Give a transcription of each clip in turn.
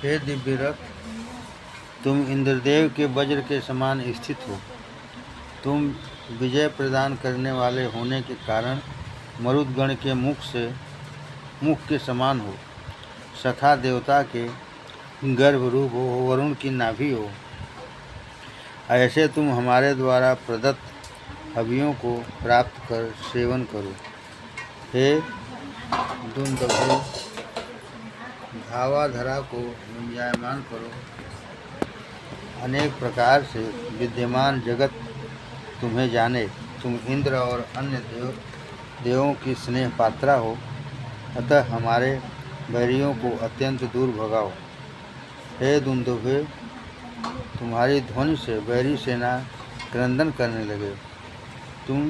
हे दिव्य रथ, तुम इंद्रदेव के वज्र के समान स्थित हो। तुम विजय प्रदान करने वाले होने के कारण मरुदगण के मुख के समान हो। सखा देवता के गर्भ रूप हो, वरुण की नाभि हो। ऐसे तुम हमारे द्वारा प्रदत्त हवियों को प्राप्त कर सेवन करो। हे दुंदुभि, धावाधरा को गुंजायमान करो। अनेक प्रकार से विद्यमान जगत तुम्हें जाने। तुम इंद्र और अन्य देवों की स्नेह पात्रा हो, अतः हमारे बैरियों को अत्यंत दूर भगाओ। हे दुंदुभे, तुम्हारी ध्वनि से बैरी सेना क्रंदन करने लगे। तुम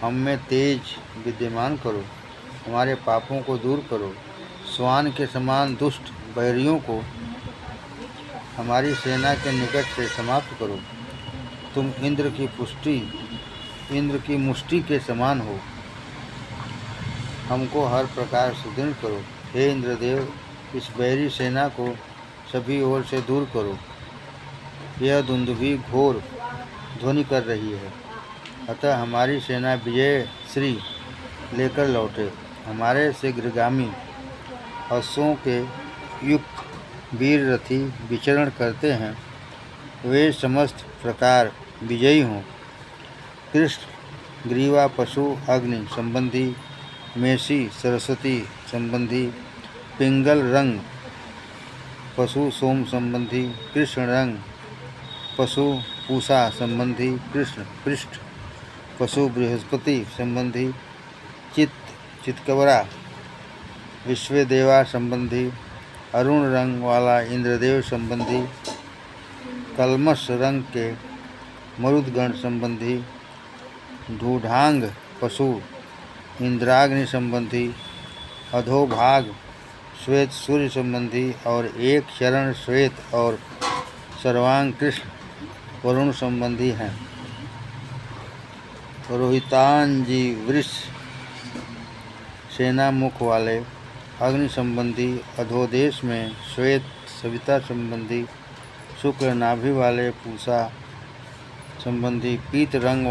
हम में तेज विद्यमान करो, हमारे पापों को दूर करो। स्वान के समान दुष्ट बैरियों को हमारी सेना के निकट से समाप्त करो। तुम इंद्र की मुष्टि के समान हो, हमको हर प्रकार सुदृढ़ करो। हे इंद्रदेव, इस बैरी सेना को सभी ओर से दूर करो। यह दुंदुभि घोर ध्वनि कर रही है, अतः हमारी सेना विजय श्री लेकर लौटे। हमारे शीघ्रगामी अश्वों के युक्त वीर रथी विचरण करते हैं, वे समस्त प्रकार विजयी हों। कृष्ण ग्रीवा पशु अग्नि संबंधी, मेषी सरस्वती संबंधी, पिंगल रंग पशु सोम संबंधी, कृष्ण रंग पशु पूषा संबंधी, कृष्ण पृष्ठ पशु बृहस्पति संबंधी, चितकबरा विश्वदेवा संबंधी, अरुण रंग वाला इंद्रदेव संबंधी, कलमश रंग के मरुदगण संबंधी, ढूढ़ांग पशु इंद्राग्नि संबंधी, अधोभाग श्वेत सूर्य संबंधी और एक चरण श्वेत और सर्वांग कृष्ण वरुण संबंधी हैं। रोहितांजी वृष सेना मुख वाले अग्नि संबंधी, अधोदेश में श्वेत सविता संबंधी, शुक्ल नाभि वाले पूषा संबंधी, पीत रंग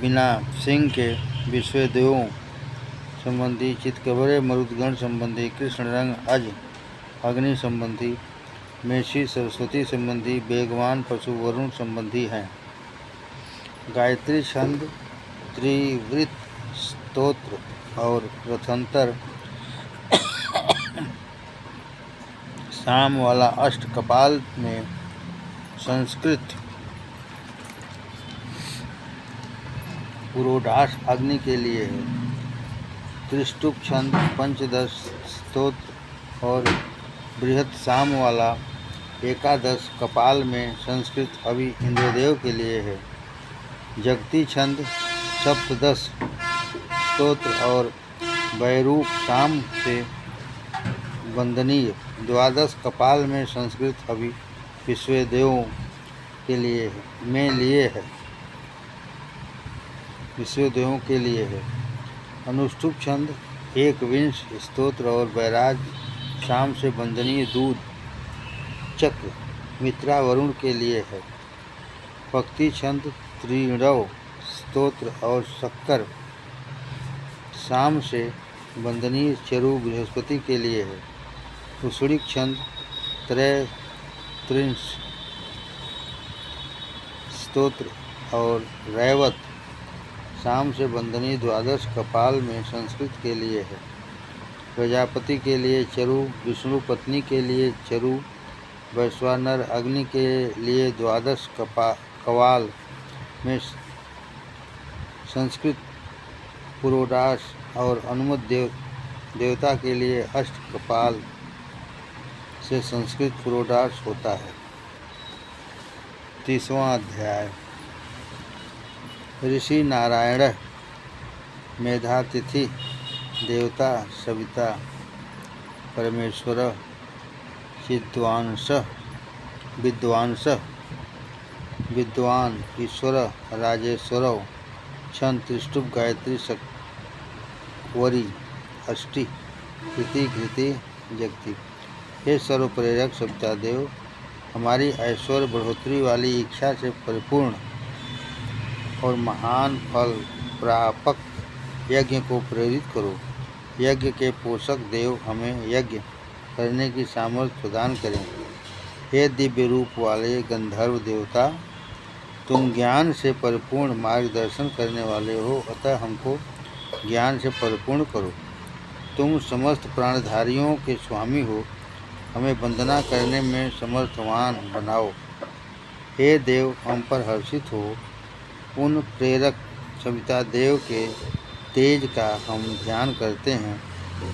बिना सिंह के विश्वदेवों संबंधी, चितकबरे मरुदगण संबंधी, कृष्ण रंग अज अग्नि संबंधी, मेषी सरस्वती संबंधी, वेगवान पशु वरुण संबंधी हैं। गायत्री छंद, त्रिवृत स्तोत्र और रथंतर साम वाला अष्ट कपाल में संस्कृत पुरोडास अग्नि के लिए है। त्रिष्टुप छंद, पंचदश स्तोत्र और बृहत साम वाला एकादश कपाल में संस्कृत हवि इंद्रदेव के लिए है। जगती छंद, सप्तदश स्तोत्र और वैरूप साम से वंदनीय द्वादश कपाल में संस्कृत हवि विश्वदेवों के लिए है, विश्वदेवों के लिए है। अनुष्टुप छंद, एकविंश स्तोत्र और वैराज शाम से वंदनीय दूध चक्र मित्रा वरुण के लिए है। भक्ति छंद, त्रिणव स्तोत्र और शक्कर शाम से वंदनीय चरु बृहस्पति के लिए है। कुशुड़िक छंद, त्रैत्रिंश स्तोत्र और रैवत शाम से वंदनीय द्वादश कपाल में संस्कृत के लिए है। प्रजापति के लिए चरु, विष्णु पत्नी के लिए चरु, वैश्वानर अग्नि के लिए द्वादश कवाल में संस्कृत पुरोडास और अनुमत देवता के लिए अष्ट कपाल से संस्कृत पुरोडास होता है। 30वां अध्याय। ऋषि नारायण, मेधातिथि देवता सविता परमेश्वर, विद्वान ईश्वर राजेश्वर, छंद त्रिष्टुप गायत्री शक्वरी अष्टि, कृति घृति जगति। हे सर्व प्रेरक सविता देव, हमारी ऐश्वर्य बढ़ोतरी वाली इच्छा से परिपूर्ण और महान फल प्रापक यज्ञ को प्रेरित करो। यज्ञ के पोषक देव हमें यज्ञ करने की सामर्थ्य प्रदान करें। हे दिव्य रूप वाले गंधर्व देवता, तुम ज्ञान से परिपूर्ण मार्गदर्शन करने वाले हो, अतः हमको ज्ञान से परिपूर्ण करो। तुम समस्त प्राणधारियों के स्वामी हो, हमें वंदना करने में समर्थवान बनाओ। हे देव, हम पर हर्षित हो। उन प्रेरक सविता देव के तेज का हम ध्यान करते हैं,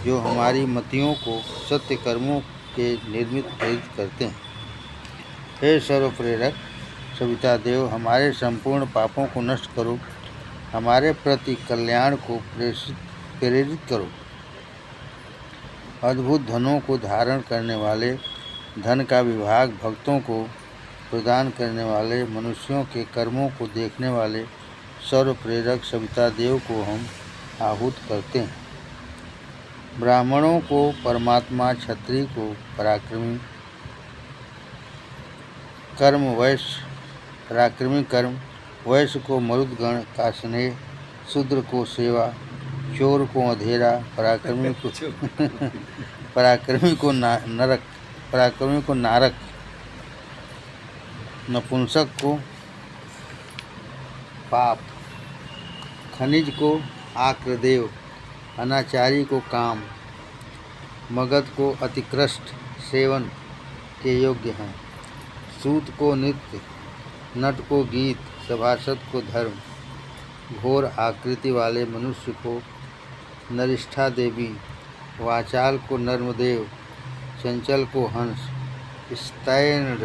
जो हमारी मतियों को सत्य कर्मों के निर्मित प्रेरित करते हैं। हे सर्व प्रेरक सविता देव, हमारे संपूर्ण पापों को नष्ट करो, हमारे प्रति कल्याण को प्रेरित करो। अद्भुत धनों को धारण करने वाले, धन का विभाग भक्तों को प्रदान करने वाले, मनुष्यों के कर्मों को देखने वाले सर्व प्रेरक सविता देव को हम आहूत करते हैं। ब्राह्मणों को परमात्मा, क्षत्रिय को पराक्रमी कर्म, वैश्य को मरुदगण का स्नेह, शूद्र को सेवा, चोर को अंधेरा, पराक्रमी को नारक, नपुंसक को पाप, खनिज को आक्रदेव, अनाचारी को काम, मगध को अतिकृष्ट सेवन के योग्य हैं, सूत को नृत्य, नट को गीत, सभासद को धर्म, घोर आकृति वाले मनुष्य को नरिष्ठा देवी, वाचाल को नर्मदेव, चंचल को हंस, स्त्रैण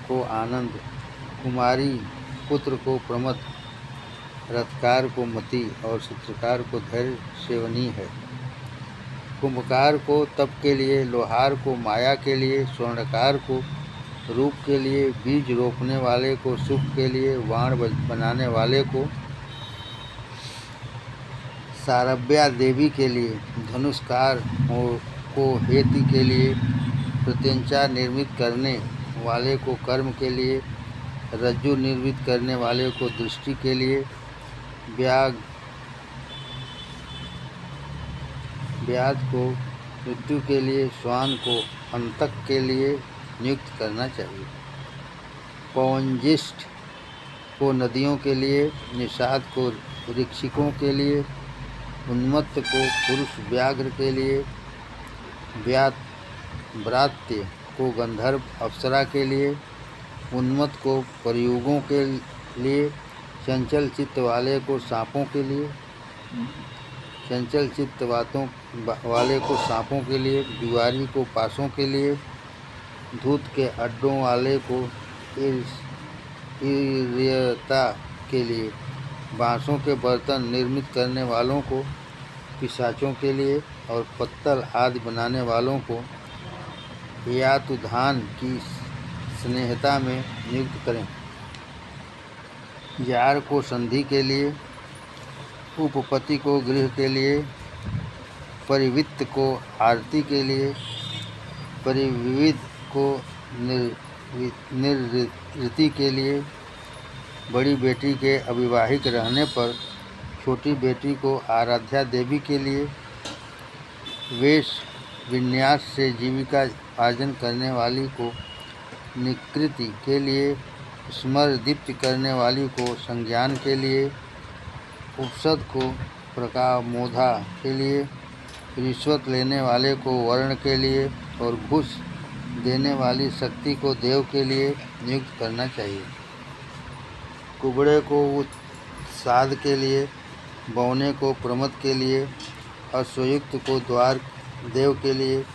को आनंद, कुमारी पुत्र को प्रमथ, रथकार को मति और चित्रकार को धैर्य सेवनीय है। कुंभकार को तप के लिए, लोहार को माया के लिए, स्वर्णकार को रूप के लिए, बीज रोपने वाले को सुख के लिए, वाण बनाने वाले को सारभ्या देवी के लिए, धनुष्कार को हेति के लिए, प्रत्यंचा निर्मित करने वाले को कर्म के लिए, रज्जु निर्मित करने वाले को दृष्टि के लिए, व्याध को मृत्यु के लिए, श्वान को अंतक के लिए नियुक्त करना चाहिए। पवनज्येष्ठ को नदियों के लिए, निषाद को ऋक्षिकों के लिए, उन्मत्त को पुरुष व्याघ्र के लिए, व्रात्य को गंधर्व अप्सरा के लिए, उन्मत्त को प्रयुगों के लिए, चंचल चित्त वाले को सांपों के लिए, चंचल चित्त वाले को सांपों के लिए, जुआरी को पासों के लिए, धूत के अड्डों वाले को ईर्ष्यता के लिए, बांसों के बर्तन निर्मित करने वालों को पिशाचों के लिए और पत्तल आदि बनाने वालों को या तो धान की स्नेहता में नियुक्त करें। जार को संधि के लिए, उपपति को गृह के लिए, परिवित्त को आरती के लिए, परिविद को निर्वृत्ति के लिए, बड़ी बेटी के अविवाहित रहने पर छोटी बेटी को आराध्या देवी के लिए, वेश विन्यास से जीविका अर्जन करने वाली को निकृति के लिए, स्मर दीप्ति करने वाली को संज्ञान के लिए, उपसद को प्रकामोधा के लिए, रिश्वत लेने वाले को वर्ण के लिए और घूस देने वाली शक्ति को देव के लिए नियुक्त करना चाहिए। कुबड़े को उत्साद के लिए, बौने को प्रमद के लिए, अश्वयुक्त को द्वार देव के लिए,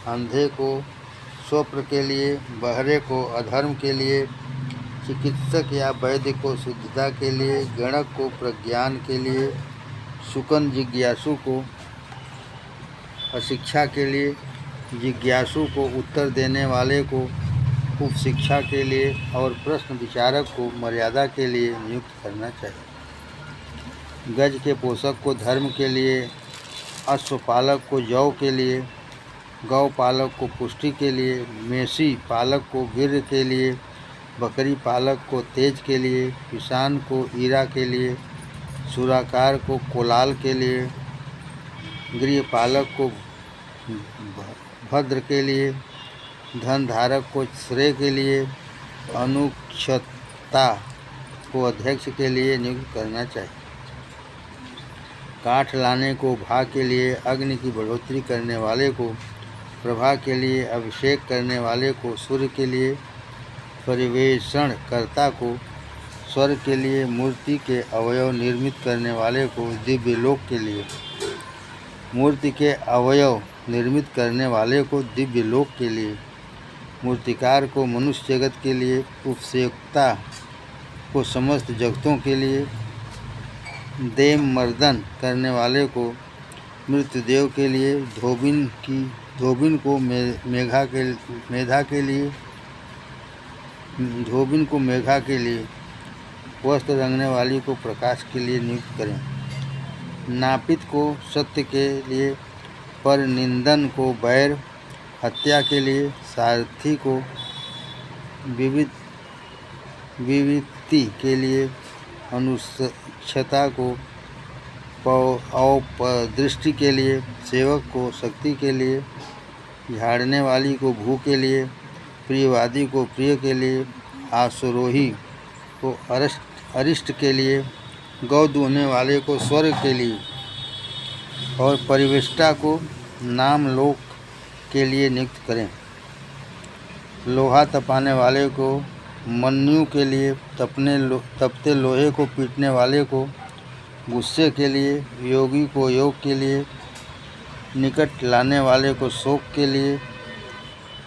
अंधे को स्वप्र के लिए, बहरे को अधर्म के लिए, चिकित्सक या वैद्य को शुद्धता के लिए, गणक को प्रज्ञान के लिए, शुकन जिज्ञासु को अशिक्षा के लिए, जिज्ञासु को उत्तर देने वाले को उपशिक्षा के लिए और प्रश्न विचारक को मर्यादा के लिए नियुक्त करना चाहिए। गज के पोषक को धर्म के लिए, अश्वपालक को जौ के लिए, गौ पालक को पुष्टि के लिए, मेषी पालक को वीर्य के लिए, बकरी पालक को तेज के लिए, किसान को ईरा के लिए, सुराकार को कोलाल के लिए, गृह पालक को भद्र के लिए, धन धारक को श्रेय के लिए, अनुक्षता को अध्यक्ष के लिए नियुक्त करना चाहिए। काठ लाने को भाग के लिए, अग्नि की बढ़ोतरी करने वाले को प्रभा के लिए, अभिषेक करने वाले को सूर्य के लिए, परिवेषण कर्ता को स्वर्ग के लिए, मूर्ति के अवयव निर्मित करने वाले को दिव्य लोक के लिए, मूर्ति के अवयव निर्मित करने वाले को दिव्य लोक के लिए, मूर्तिकार को मनुष्य जगत के लिए, उपसेवक्ता को समस्त जगतों के लिए, देव मर्दन करने वाले को मृत्युदेव के लिए, धोबिन को मेघा के लिए, वस्त्र रंगने वाली को प्रकाश के लिए नियुक्त करें। नापित को सत्य के लिए, पर निंदन को बैर, हत्या के लिए, सारथी को विविधि के लिए, अनुक्षता को औपदृष्टि के लिए, सेवक को शक्ति के लिए, झाड़ने वाली को भू के लिए, प्रियवादी को प्रिय के लिए, आश्रोही को अरिष्ट के लिए, गौ दूहने वाले को स्वर्ग के लिए और परिवेष्टा को नाम लोक के लिए नियुक्त करें। लोहा तपाने वाले को मन्यु के लिए, तपते लोहे को पीटने वाले को गुस्से के लिए, योगी को योग के लिए, निकट लाने वाले को शोक के लिए,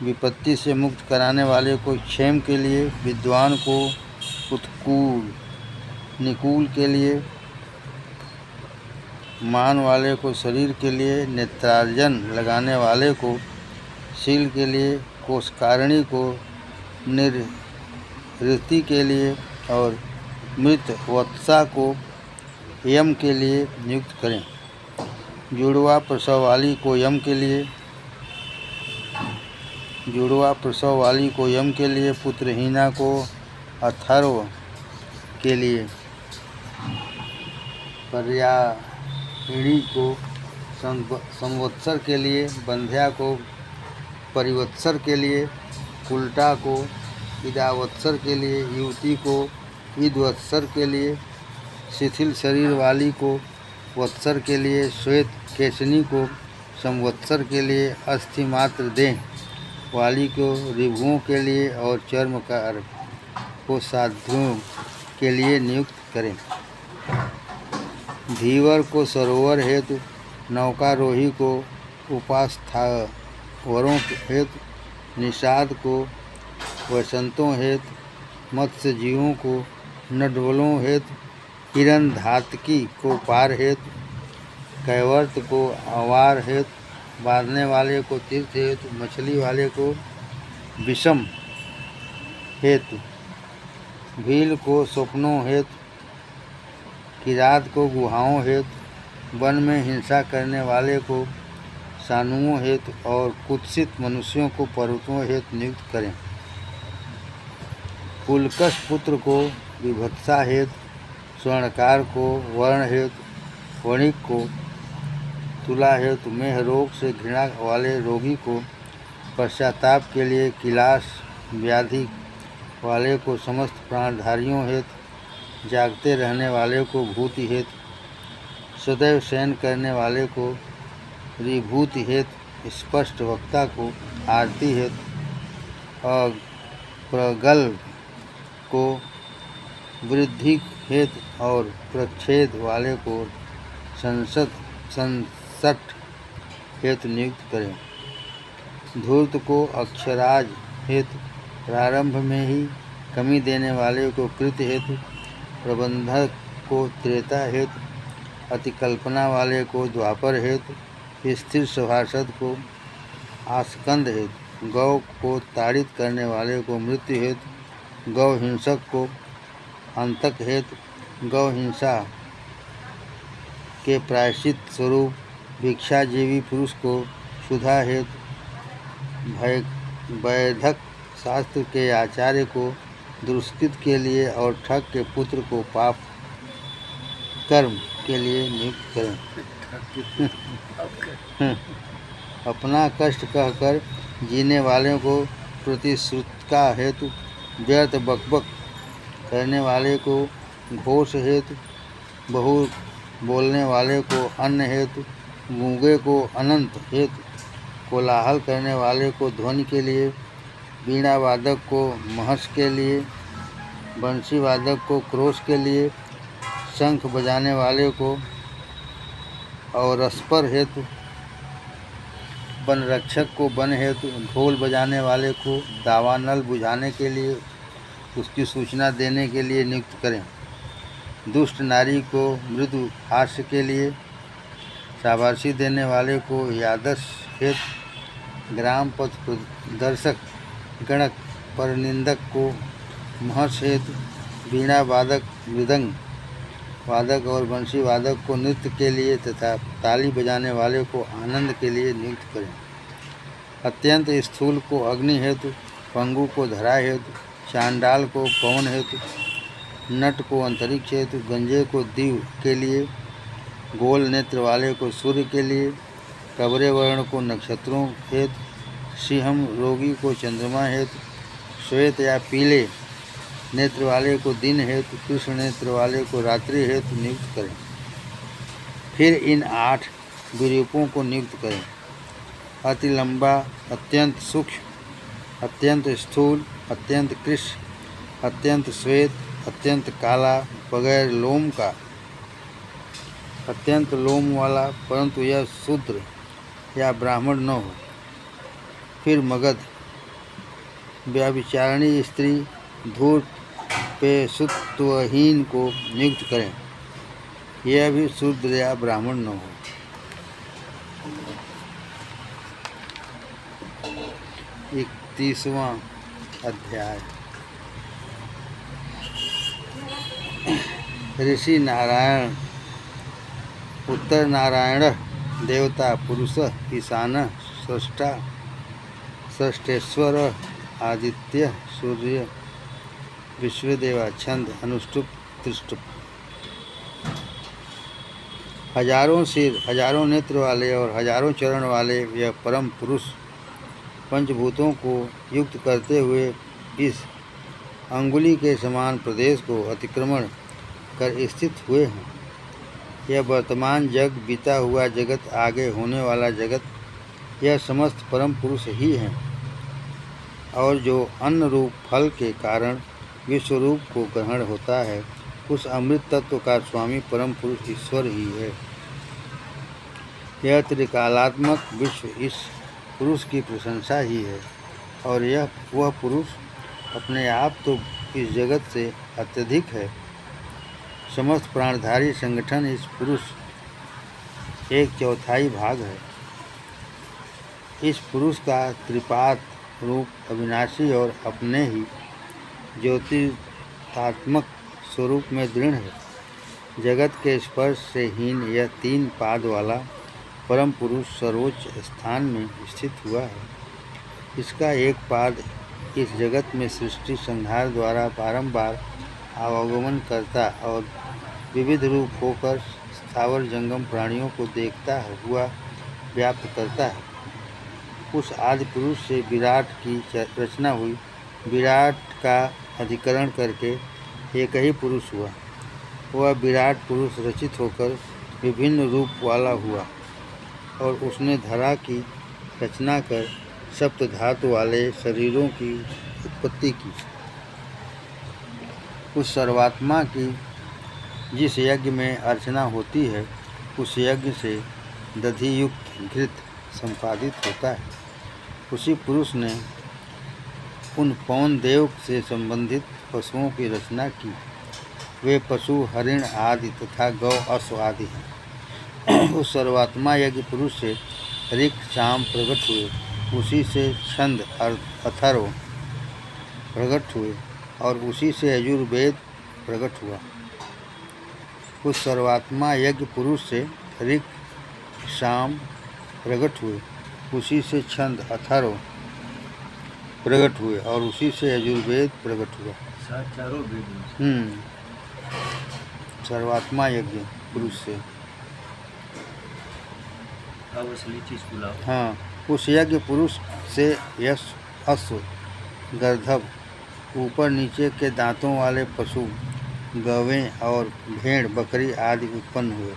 विपत्ति से मुक्त कराने वाले को क्षेम के लिए, विद्वान को निकूल के लिए, मान वाले को शरीर के लिए, नेत्रार्जन लगाने वाले को शील के लिए, कोषकारणी को निवृत्ति के लिए और मृत वत्सा को यम के लिए नियुक्त करें। जुड़वा प्रसव वाली को यम के लिए, पुत्रहीना को अथर्व के लिए, पर्यायणी को संवत्सर के लिए, बंध्या को परिवत्सर के लिए, उल्टा को इदावत्सर के लिए, युवती को ईदवत्सर के लिए, शिथिल शरीर वाली को वत्सर के लिए, श्वेत केशनी को संवत्सर के लिए, अस्थि मात्र देह वाली को ऋभुओं के लिए और चर्मकार को साधुओं के लिए नियुक्त करें। धीवर को सरोवर हेतु, नौकारोही को उपास्थावरों हेतु, निषाद को वसंतों हेतु, मत्स्य जीवों को नडवलों हेतु, हिरण धातकी को पार हेतु, कैवर्त को आवार हेतु, बांधने वाले को तीर्थ हेतु, मछली वाले को विषम हेतु, भील को स्वप्नों हेतु, किरात को गुहाओं हेतु, वन में हिंसा करने वाले को सानुओं हेतु और कुत्सित मनुष्यों को पर्वतों हेतु नियुक्त करें। पुलकश पुत्र को विभत्सा हेतु, स्वर्णकार को वर्ण हेतु, वणिक को तुला हेतु, मेह रोग से घृणा वाले रोगी को पश्चाताप के लिए, किलास व्याधि वाले को समस्त प्राणधारियों हेतु, जागते रहने वाले को भूति हेतु, सदैव शयन करने वाले को रिभूति हेतु, स्पष्ट वक्ता को आरती हेतु, प्रगल्भ को वृद्धि हेतु और प्रच्छेद वाले को संसट हेतु नियुक्त करें। धूर्त को अक्षराज हेतु, प्रारंभ में ही कमी देने वाले को कृत हेतु, प्रबंधक को त्रेता हेतु, अतिकल्पना वाले को द्वापर हेतु, स्थिर सभासद को आस्कंद हेतु, गौ को ताड़ित करने वाले को मृत्यु हेतु, गौ हिंसक को अंतक हेतु, गौ हिंसा के प्रायश्चित स्वरूप भिक्षाजीवी पुरुष को सुधा हेतु, वैधक शास्त्र के आचार्य को दुष्कृत के लिए और ठग के पुत्र को पाप कर्म के लिए नियुक्त करें। अपना कष्ट कहकर जीने वाले को प्रतिश्रुत का हेतु, व्यर्थ बकबक करने वाले को घोष हेतु, बहु बोलने वाले को अन्न हेतु, गूंगे को अनंत हेतु, कोलाहल करने वाले को ध्वनि के लिए, वीणा वादक को महर्ष के लिए, बंसी वादक को क्रोश के लिए, शंख बजाने वाले को और रसपर हेतु, वन रक्षक को वन हेतु, ढोल बजाने वाले को दावानल बुझाने के लिए, उसकी सूचना देने के लिए नियुक्त करें। दुष्ट नारी को मृदु हास्य के लिए, शाबाशी देने वाले को यादश हेतु, ग्राम पथ प्रदर्शक गणक परनिंदक को महर्ष हेतु, वीणा वादक मृदंग वादक और बंसी वादक को नृत्य के लिए तथा ताली बजाने वाले को आनंद के लिए नियुक्त करें। अत्यंत स्थूल को अग्नि हेतु, पंगु को धरा हेतु, चांडाल को पवन हेतु, नट को अंतरिक्ष हेतु, गंजे को दिव के लिए, गोल नेत्र वाले को सूर्य के लिए, कबरे वर्ण को नक्षत्रों हेतु, सिंहम रोगी को चंद्रमा हेतु, श्वेत या पीले नेत्र वाले को दिन हेतु, कृष्ण नेत्र वाले को रात्रि हेतु नियुक्त करें। फिर इन 8 विरूपों को नियुक्त करें। अति लंबा, अत्यंत सूक्ष्म, अत्यंत स्थूल, अत्यंत कृष्ण, अत्यंत श्वेत, अत्यंत काला, बगैर लोम का, अत्यंत लोम वाला, परंतु यह शूद्र या ब्राह्मण न हो। फिर मगध, व्यभिचारिणी स्त्री, धूर्त पेशुत्वहीन को नियुक्त करें, यह भी शूद्र या ब्राह्मण न हो। 31वां अध्याय। ऋषि नारायण, उत्तर नारायण देवता पुरुष, ईशान स्रष्टा, षष्ठेश्वर, आदित्य, सूर्य, विश्वदेवा, छंद, अनुष्टुप, त्रिष्टुप। हजारों सिर, हजारों नेत्र वाले और हजारों चरण वाले यह परम पुरुष पंचभूतों को युक्त करते हुए इस अंगुली के समान प्रदेश को अतिक्रमण कर स्थित हुए हैं। यह वर्तमान जग, बीता हुआ जगत, आगे होने वाला जगत, यह समस्त परम पुरुष ही हैं और जो अन्न रूप फल के कारण विश्वरूप को ग्रहण होता है, उस अमृत तत्व का स्वामी परम पुरुष ईश्वर ही है। यह त्रिकालात्मक विश्व इस पुरुष की प्रशंसा ही है और वह पुरुष अपने आप तो इस जगत से अत्यधिक है। समस्त प्राणधारी संगठन इस पुरुष 1/4 भाग है। इस पुरुष का त्रिपाद रूप अविनाशी और अपने ही ज्योतिषात्मक स्वरूप में दृढ़ है। जगत के स्पर्श से हीन यह 3 पाद वाला परम पुरुष सर्वोच्च स्थान में स्थित हुआ है। इसका एक पाद इस जगत में सृष्टि संहार द्वारा बारंबार आवागमन करता और विविध रूप होकर स्थावर जंगम प्राणियों को देखता हुआ व्याप्त करता है। उस आदि पुरुष से विराट की रचना हुई। विराट का अधिकरण करके एक ही पुरुष हुआ। वह विराट पुरुष रचित होकर विभिन्न रूप वाला हुआ और उसने धरा की रचना कर सप्त धातु वाले शरीरों की उत्पत्ति की। उस सर्वात्मा की जिस यज्ञ में अर्चना होती है, उस यज्ञ से दधि युक्त घृत संपादित होता है। उसी पुरुष ने उन पवन देव से संबंधित पशुओं की रचना की। वे पशु हरिण आदि तथा गौ अश्व आदि हैं। उस सर्वात्मा यज्ञ पुरुष से ऋक् साम प्रकट हुए, उसी से छंद अथर्व प्रकट हुए और उसी से यजुर्वेद प्रकट हुआ। उस सर्वात्मा यज्ञ पुरुष से ऋक् साम प्रकट हुए, उसी से छंद अथर्व प्रकट हुए और उसी से यजुर्वेद प्रकट हुआ। चारों वेद सर्वात्मा यज्ञ पुरुष से। अब असली चीज बुलाओ। हाँ, उस यज्ञ पुरुष से यश, अश्व, गर्दभ, ऊपर नीचे के दांतों वाले पशु, गवें और भेड़ बकरी आदि उत्पन्न हुए।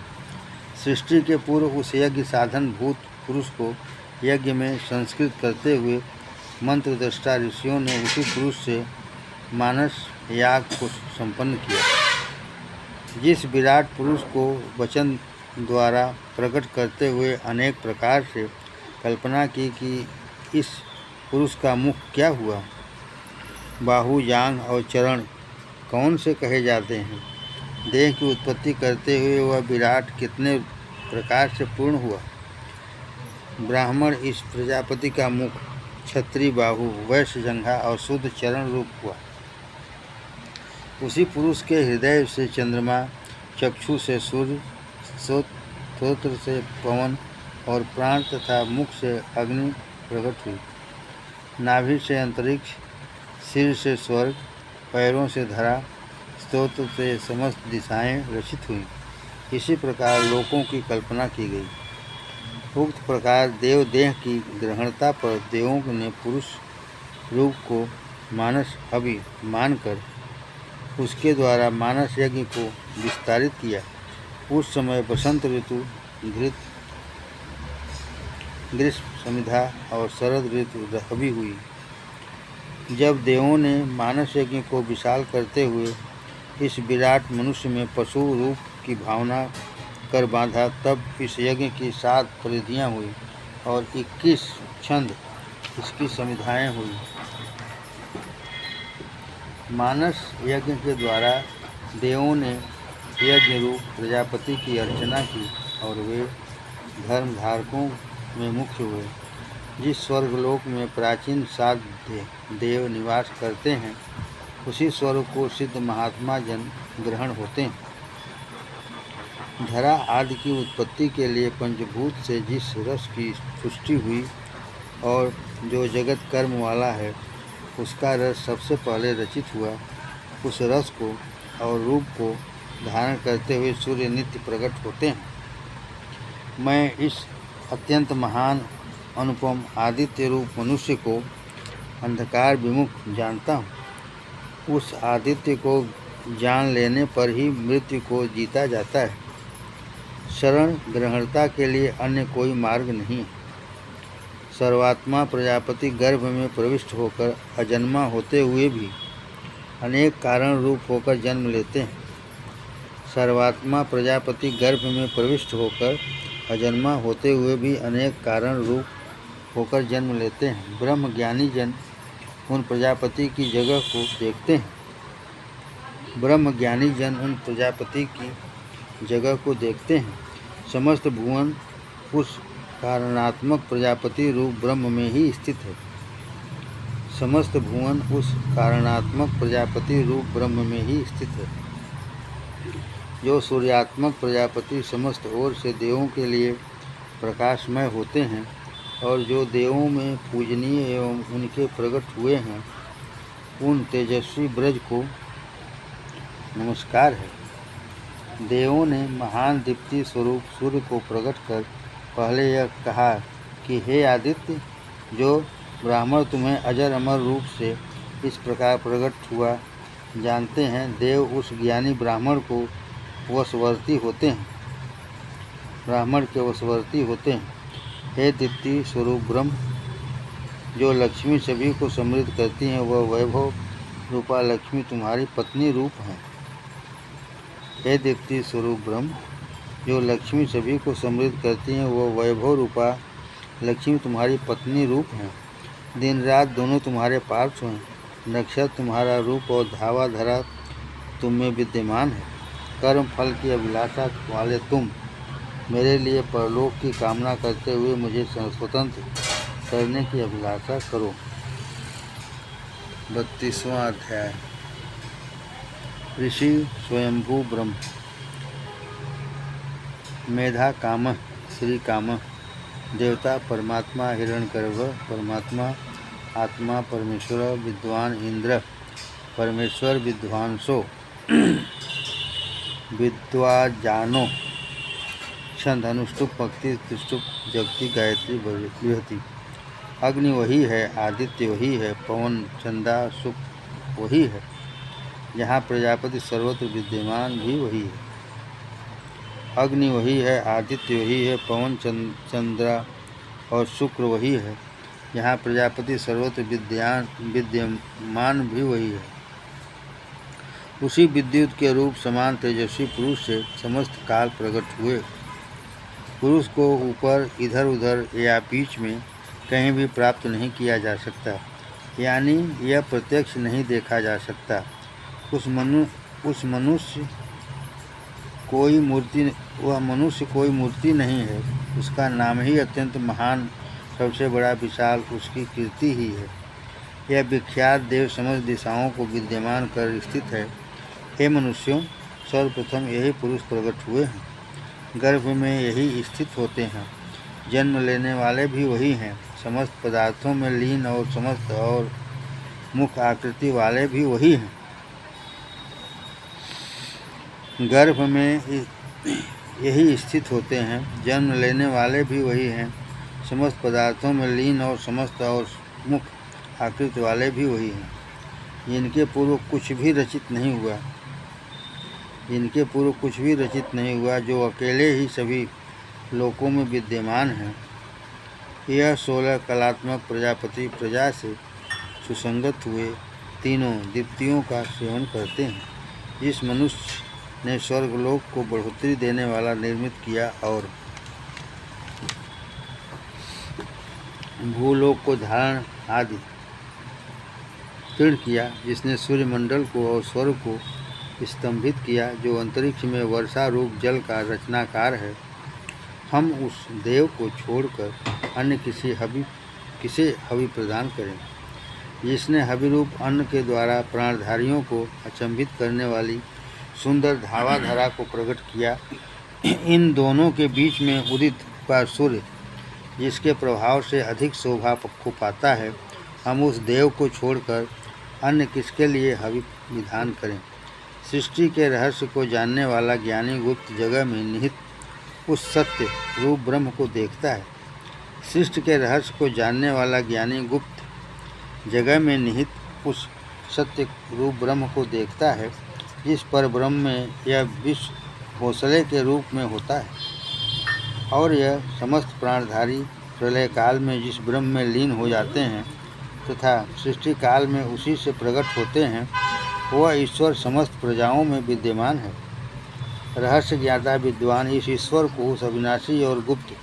सृष्टि के पूर्व उस यज्ञ साधन भूत पुरुष को यज्ञ में संस्कृत करते हुए मंत्र दृष्टा ऋषियों ने उसी पुरुष से मानस याग को संपन्न किया। जिस विराट पुरुष को वचन द्वारा प्रकट करते हुए अनेक प्रकार से कल्पना की कि इस पुरुष का मुख क्या हुआ, बाहु, जांघ और चरण कौन से कहे जाते हैं, देह की उत्पत्ति करते हुए वह विराट कितने प्रकार से पूर्ण हुआ। ब्राह्मण इस प्रजापति का मुख, क्षत्रिय बाहु, वैश्य जंघा और शुद्ध चरण रूप हुआ। उसी पुरुष के हृदय से चंद्रमा, चक्षु से सूर्य, श्रोत्र से पवन और प्राण तथा मुख से अग्नि प्रकट हुई। नाभि से अंतरिक्ष, सिर से स्वर्ग, पैरों से धरा, स्तोत्र से समस्त दिशाएं रचित हुई। इसी प्रकार लोकों की कल्पना की गई। उक्त प्रकार देव देह की ग्रहणता पर देवों ने पुरुष रूप को मानस अभि मानकर उसके द्वारा मानस यज्ञ को विस्तारित किया। उस समय बसंत ऋतु, ग्रीष्म समिधा और शरद ऋतु रबी हुई। जब देवों ने मानस यज्ञ को विशाल करते हुए इस विराट मनुष्य में पशु रूप की भावना कर बांधा, तब इस यज्ञ की 7 परिधियाँ हुई और 21 छंद इसकी समिधाएँ हुई। मानस यज्ञ के द्वारा देवों ने यज्ञ रूप प्रजापति की अर्चना की और वे धर्मधारकों में मुख्य हुए। जिस स्वर्गलोक में प्राचीन 7 देव निवास करते हैं, उसी स्वर्ग को सिद्ध महात्मा जन ग्रहण होते हैं। धरा आदि की उत्पत्ति के लिए पंचभूत से जिस रस की पुष्टि हुई और जो जगत कर्म वाला है, उसका रस सबसे पहले रचित हुआ। उस रस को और रूप को धारण करते हुए सूर्य नित्य प्रकट होते हैं। मैं इस अत्यंत महान अनुपम आदित्य रूप मनुष्य को अंधकार विमुख जानता हूँ। उस आदित्य को जान लेने पर ही मृत्यु को जीता जाता है। शरण ग्रहणता के लिए अन्य कोई मार्ग नहीं है। सर्वात्मा प्रजापति गर्भ में प्रविष्ट होकर अजन्मा होते हुए भी अनेक कारण रूप होकर जन्म लेते हैं। सर्वात्मा प्रजापति गर्भ में प्रविष्ट होकर अजन्मा होते हुए भी अनेक कारण रूप होकर जन्म लेते हैं। ब्रह्म ज्ञानी जन उन प्रजापति की जगह को देखते हैं। ब्रह्म ज्ञानी जन उन प्रजापति की जगह को देखते हैं। समस्त भुवन उस कारणात्मक प्रजापति रूप ब्रह्म में ही स्थित है। समस्त भुवन उस कारणात्मक प्रजापति रूप ब्रह्म में ही स्थित है। जो सूर्यात्मक प्रजापति समस्त ओर से देवों के लिए प्रकाशमय होते हैं और जो देवों में पूजनीय एवं उनके प्रकट हुए हैं, उन तेजस्वी ब्रज को नमस्कार है। देवों ने महान दीप्ति स्वरूप सूर्य को प्रकट कर पहले यह कहा कि हे आदित्य, जो ब्राह्मण तुम्हें अजर अमर रूप से इस प्रकार प्रकट हुआ जानते हैं, देव उस ज्ञानी ब्राह्मण को वशवर्ती होते हैं, ब्राह्मण के वशवर्ती होते हैं। हे दीप्ति स्वरूप ब्रह्म, जो लक्ष्मी सभी को समृद्ध करती हैं, वह वैभव रूपा लक्ष्मी तुम्हारी पत्नी रूप है। हे दीप्ति स्वरूप ब्रह्म, जो लक्ष्मी सभी को समृद्ध करती हैं, वह वैभव रूपा लक्ष्मी तुम्हारी पत्नी रूप है। दिन रात दोनों तुम्हारे पार्श्व हैं। नक्षत्र तुम्हारा रूप और धावा धरा तुम में विद्यमान है। कर्म फल की अभिलाषा वाले तुम मेरे लिए परलोक की कामना करते हुए मुझे स्वतंत्र करने की अभिलाषा करो। 32वां अध्याय। ऋषि स्वयंभू ब्रह्म। मेधा कामः श्री कामः। देवता परमात्मा हिरण्यगर्भ परमात्मा आत्मा परमेश्वर विद्वान इंद्र परमेश्वर विद्वांसो विद्वाजानो छंद अनुष्टुप पक्ति त्रिष्टुप जगति गायत्री बृहति। अग्नि वही है, आदित्य वही है, पवन चंदा सुप वही है। जहाँ प्रजापति सर्वत्र विद्यमान भी वही है। अग्नि वही है, आदित्य वही है, पवन चंद्रा और शुक्र वही है। जहाँ प्रजापति सर्वत्र विद्यमान भी वही है। उसी विद्युत के रूप समान तेजस्वी पुरुष से समस्त काल प्रकट हुए। पुरुष को ऊपर इधर उधर या बीच में कहीं भी प्राप्त नहीं किया जा सकता, यानी यह प्रत्यक्ष नहीं देखा जा सकता। वह मनुष्य कोई मूर्ति नहीं है। उसका नाम ही अत्यंत महान, सबसे बड़ा विशाल उसकी कीर्ति ही है। यह विख्यात देव समस्त दिशाओं को विद्यमान कर स्थित है। हे मनुष्यों, सर्वप्रथम यही पुरुष प्रकट हुए हैं। गर्भ में यही स्थित होते हैं। जन्म लेने वाले भी वही हैं। समस्त पदार्थों में लीन और समस्त और मुख आकृति वाले भी वही हैं। गर्भ में यही स्थित होते हैं। जन्म लेने वाले भी वही हैं। समस्त पदार्थों में लीन और समस्त और मुख आकृति वाले भी वही हैं। जिनके पूर्व कुछ भी रचित नहीं हुआ, जो अकेले ही सभी लोकों में विद्यमान हैं। यह 16 कलात्मक प्रजापति प्रजा से सुसंगत हुए तीनों दीप्तियों का सेवन करते हैं। जिस मनुष्य ने स्वर्गलोक को बढ़ोतरी देने वाला निर्मित किया और भूलोक को धारण आदि तीर्ण किया, जिसने सूर्यमंडल को और स्वर्ग को स्तंभित किया, जो अंतरिक्ष में वर्षा रूप जल का रचनाकार है, हम उस देव को छोड़कर अन्य किसे हवि प्रदान करें। जिसने हवि रूप अन्न के द्वारा प्राणधारियों को अचंभित करने वाली सुंदर धावाधरा को प्रकट किया। इन दोनों के बीच में उदित हुआ सूर्य, जिसके प्रभाव से अधिक शोभा को पाता है, हम उस देव को छोड़कर अन्य किसके लिए हवि विधान करें। सृष्टि के रहस्य को जानने वाला ज्ञानी गुप्त जगह में निहित उस सत्य रूप ब्रह्म को देखता है। सृष्टि के रहस्य को जानने वाला ज्ञानी गुप्त जगह में निहित उस सत्य रूप ब्रह्म को देखता है, जिस पर ब्रह्म में यह विश्व घोंसले के रूप में होता है और यह समस्त प्राणधारी प्रलय काल में जिस ब्रह्म में लीन हो जाते हैं तथा सृष्टि काल में उसी से प्रकट होते हैं, वह ईश्वर समस्त प्रजाओं में विद्यमान है। रहस्य ज्ञाता विद्वान इस ईश्वर को उस अविनाशी और गुप्त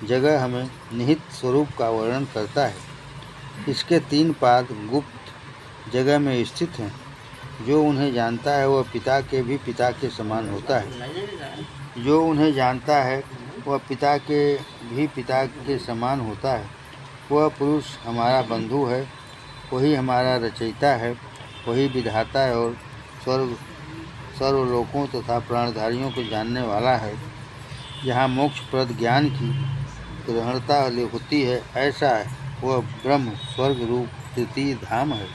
जगह हमें निहित स्वरूप का वर्णन करता है। इसके 3 पाद गुप्त जगह में स्थित हैं। जो उन्हें जानता है वह पिता के भी पिता के समान होता है। जो उन्हें जानता है वह पिता के भी पिता के समान होता है। वह पुरुष हमारा बंधु है, वही हमारा रचयिता है, वही विधाता है और सर्वलोकों तथा प्राणधारियों को जानने वाला है। जहाँ मोक्षप्रद ज्ञान की ग्रहणता होती है, ऐसा है वह ब्रह्म स्वर्ग रूप तृतीय धाम है।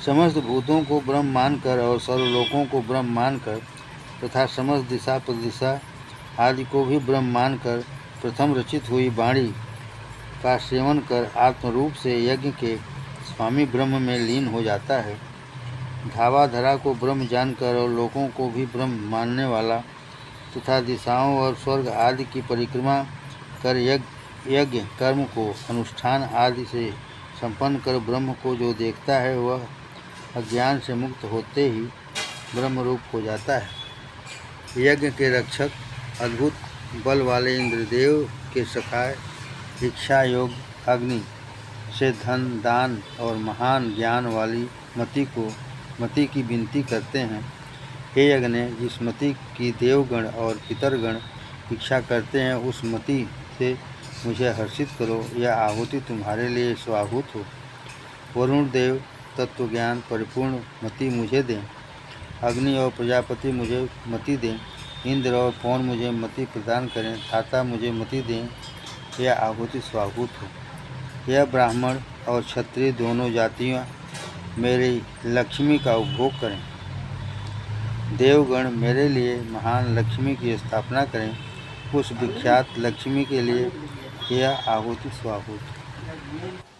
समस्त भूतों को ब्रह्म मानकर और सर्वलोकों को ब्रह्म मानकर तथा समस्त दिशा प्रदिशा आदि को भी ब्रह्म मानकर प्रथम रचित हुई वाणी का सेवन कर आत्मरूप से यज्ञ के स्वामी ब्रह्म में लीन हो जाता है। धावाधरा को ब्रह्म जानकर और लोगों को भी ब्रह्म मानने वाला तथा दिशाओं और स्वर्ग आदि की परिक्रमा कर यज्ञ कर्म को अनुष्ठान आदि से संपन्न कर ब्रह्म को जो देखता है, वह अज्ञान से मुक्त होते ही ब्रह्म रूप हो जाता है। यज्ञ के रक्षक अद्भुत बल वाले इंद्रदेव के सखाए इच्छा योग अग्नि से धन दान और महान ज्ञान वाली मति की विनती करते हैं। हे यज्ञ, जिस मति की देवगण और पितरगण इच्छा करते हैं, उस मति से मुझे हर्षित करो। यह आहुति तुम्हारे लिए स्वाहूत हो। वरुण देव तत्वज्ञान परिपूर्ण मति मुझे दें। अग्नि और प्रजापति मुझे मति दें। इंद्र और पवन मुझे मति प्रदान करें। धाता मुझे मति दें। यह आहुति स्वाहूत हो। यह ब्राह्मण और क्षत्रिय दोनों जातियाँ मेरी लक्ष्मी का उपभोग करें। देवगण मेरे लिए महान लक्ष्मी की स्थापना करें। उस विख्यात लक्ष्मी के लिए यह आहुति स्वाहुति।